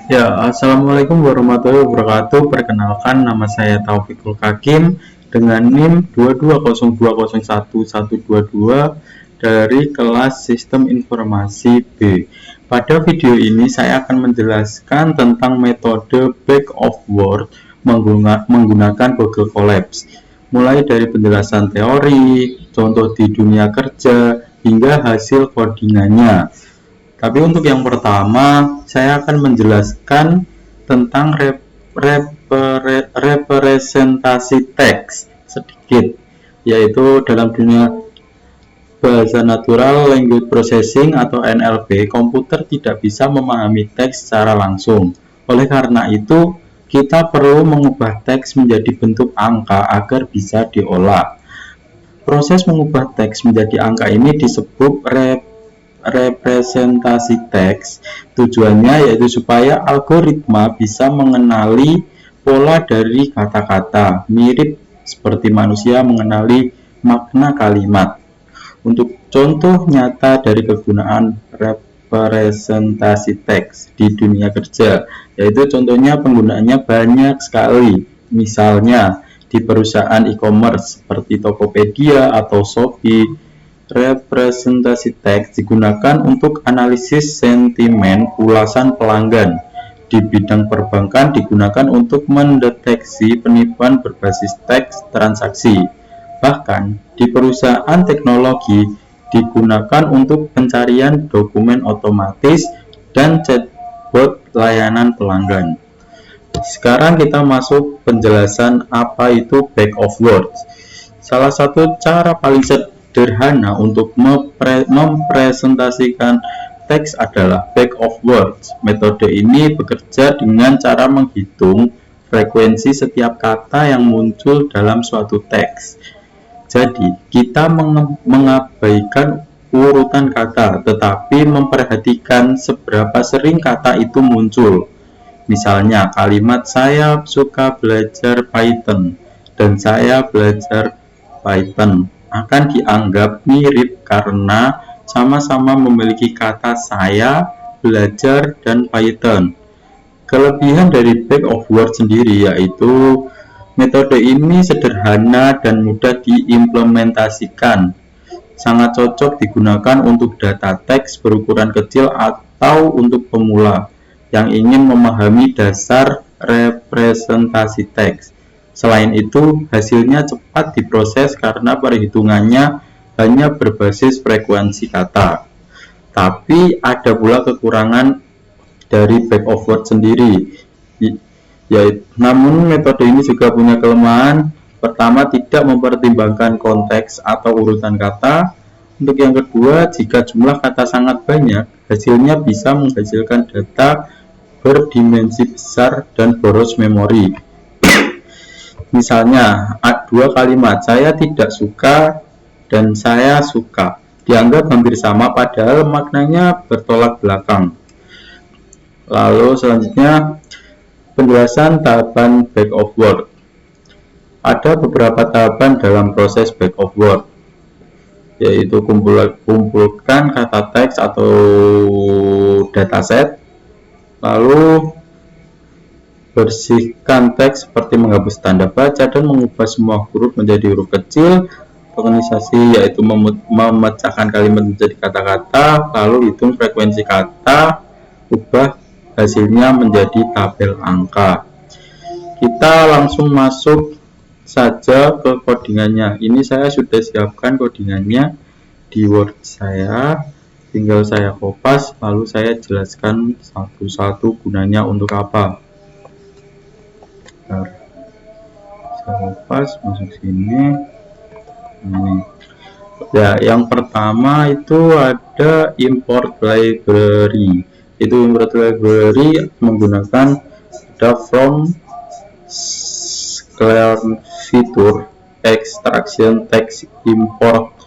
Ya, Assalamualaikum warahmatullahi wabarakatuh. Perkenalkan, nama saya Taufikul Hakim dengan NIM 220201122 dari kelas Sistem Informasi B. Pada video ini saya akan menjelaskan tentang metode Back of Word menggunakan Google Colabs. Mulai dari penjelasan teori, contoh di dunia kerja, hingga hasil codingannya. Tapi untuk yang pertama, saya akan menjelaskan tentang representasi teks sedikit, yaitu dalam dunia bahasa natural language processing atau NLP, komputer tidak bisa memahami teks secara langsung. Oleh karena itu, kita perlu mengubah teks menjadi bentuk angka agar bisa diolah. Proses mengubah teks menjadi angka ini disebut representasi teks. Tujuannya yaitu supaya algoritma bisa mengenali pola dari kata-kata, mirip seperti manusia mengenali makna kalimat. Untuk contoh nyata dari kegunaan representasi teks di dunia kerja, yaitu contohnya penggunaannya banyak sekali. Misalnya di perusahaan e-commerce seperti Tokopedia atau Shopee, representasi teks digunakan untuk analisis sentimen ulasan pelanggan. Di bidang perbankan digunakan untuk mendeteksi penipuan berbasis teks transaksi. Bahkan di perusahaan teknologi digunakan untuk pencarian dokumen otomatis dan chatbot layanan pelanggan. Sekarang kita masuk penjelasan apa itu back of words. Salah satu cara paling sederhana untuk mempresentasikan teks adalah back of words. Metode ini bekerja dengan cara menghitung frekuensi setiap kata yang muncul dalam suatu teks. Jadi, kita mengabaikan urutan kata, tetapi memperhatikan seberapa sering kata itu muncul. Misalnya, kalimat "saya suka belajar Python" dan "saya belajar Python" akan dianggap mirip karena sama-sama memiliki kata "saya", "belajar", dan "Python". Kelebihan dari back of word sendiri yaitu metode ini sederhana dan mudah diimplementasikan. Sangat cocok digunakan untuk data teks berukuran kecil atau untuk pemula yang ingin memahami dasar representasi teks. Selain itu, hasilnya cepat diproses karena perhitungannya hanya berbasis frekuensi kata. Tapi ada pula kekurangan dari back of word sendiri. Namun metode ini juga punya kelemahan. Pertama, tidak mempertimbangkan konteks atau urutan kata. Untuk yang kedua, jika jumlah kata sangat banyak, hasilnya bisa menghasilkan data berdimensi besar dan boros memori. Misalnya, dua kalimat "saya tidak suka" dan "saya suka" dianggap hampir sama padahal maknanya bertolak belakang. Lalu selanjutnya, penjelasan tahapan back of word. Ada beberapa tahapan dalam proses back of word, yaitu kumpulkan kata teks atau dataset, lalu bersihkan teks seperti menghapus tanda baca dan mengubah semua huruf menjadi huruf kecil. Organisasi yaitu memecahkan kalimat menjadi kata-kata, lalu hitung frekuensi kata, ubah hasilnya menjadi tabel angka. Kita langsung masuk saja ke codingannya. Ini saya sudah siapkan codingannya di Word saya, tinggal saya kopas lalu saya jelaskan satu-satu gunanya untuk apa. Bentar. Saya kopas masuk sini. Ini. Ya, yang pertama itu ada import library. Itu import library menggunakan data from clean fitur extraction text import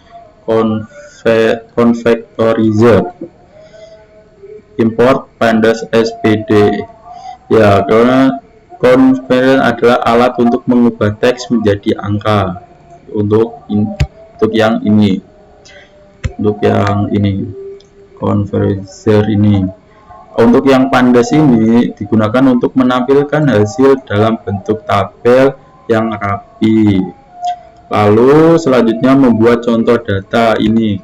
convectorizer import pandas spd. Ya, karena convert adalah alat untuk mengubah teks menjadi angka. Untuk yang ini converter ini. Untuk yang pandas ini digunakan untuk menampilkan hasil dalam bentuk tabel yang rapi. Lalu selanjutnya membuat contoh data ini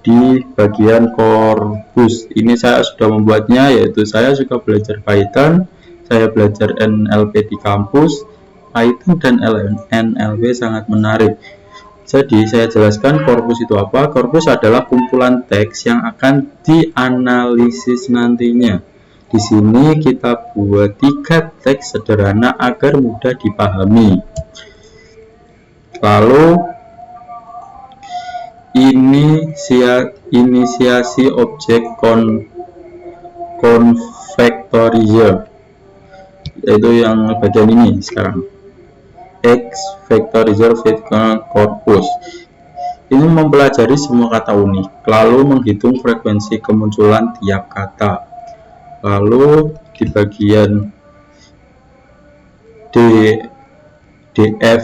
di bagian korpus. Ini saya sudah membuatnya, yaitu saya suka belajar Python, saya belajar NLP di kampus. Python dan NLP sangat menarik. Jadi saya jelaskan korpus itu apa. Korpus adalah kumpulan teks yang akan dianalisis nantinya. Di sini kita buat 3 teks sederhana agar mudah dipahami. Lalu inisiasi objek convectorizer, yaitu yang bagian ini sekarang. X vectorizer corpus ini mempelajari semua kata unik, lalu menghitung frekuensi kemunculan tiap kata. Lalu di bagian df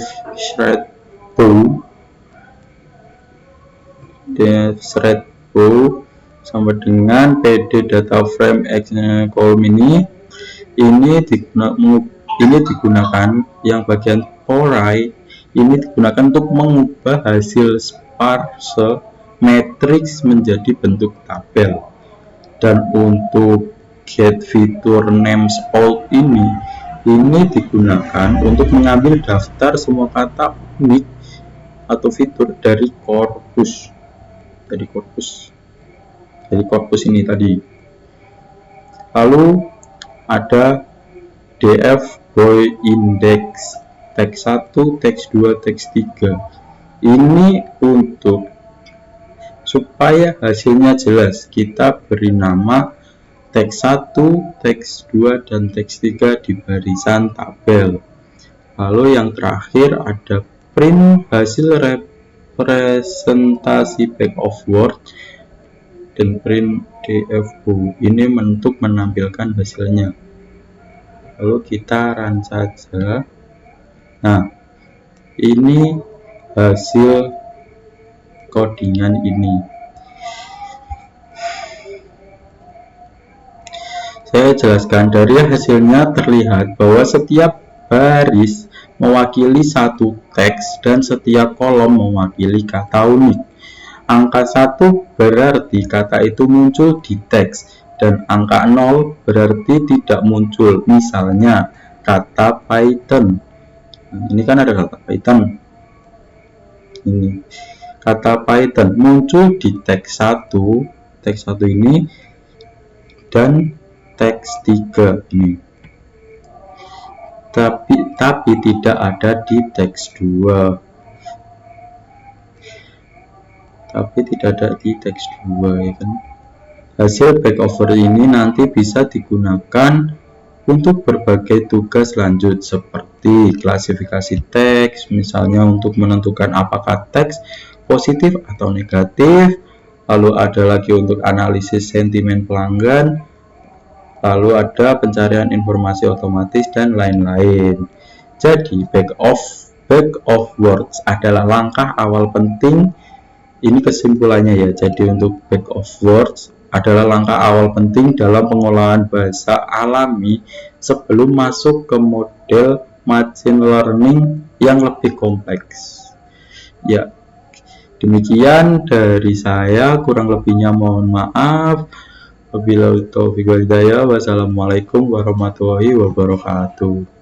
thread bow sama dengan pd data frame x column ini digunakan yang bagian array ini digunakan untuk mengubah hasil sparse matrix menjadi bentuk tabel. Dan untuk get feature names all ini digunakan untuk mengambil daftar semua kata unik atau fitur dari korpus ini tadi. Lalu ada df boy index teks 1, teks 2, teks 3. Ini untuk supaya hasilnya jelas, kita beri nama teks 1, teks 2, dan teks 3 di barisan tabel. Lalu yang terakhir ada print hasil representasi back of word dan print dfbo ini untuk menampilkan hasilnya. Lalu kita run saja. Nah, ini hasil codingan ini. Saya jelaskan, dari hasilnya terlihat bahwa setiap baris mewakili satu teks dan setiap kolom mewakili kata unik. Angka 1 berarti kata itu muncul di teks dan angka 0 berarti tidak muncul. Misalnya kata Python. Ini kan ada kata Python. Ini kata Python muncul di teks 1 ini dan teks 3 ini. Tapi tidak ada di teks 2. Ya kan? Hasil backover ini nanti bisa digunakan untuk berbagai tugas lanjut seperti klasifikasi teks, misalnya untuk menentukan apakah teks positif atau negatif. Lalu ada lagi untuk analisis sentimen pelanggan, lalu ada pencarian informasi otomatis dan lain-lain. Jadi back of words adalah langkah awal penting. Ini kesimpulannya ya. Jadi untuk back of words adalah langkah awal penting dalam pengolahan bahasa alami sebelum masuk ke model machine learning yang lebih kompleks. Ya, demikian dari saya, kurang lebihnya mohon maaf. Wabillahi taufiq wal hidayah. Wassalamualaikum warahmatullahi wabarakatuh.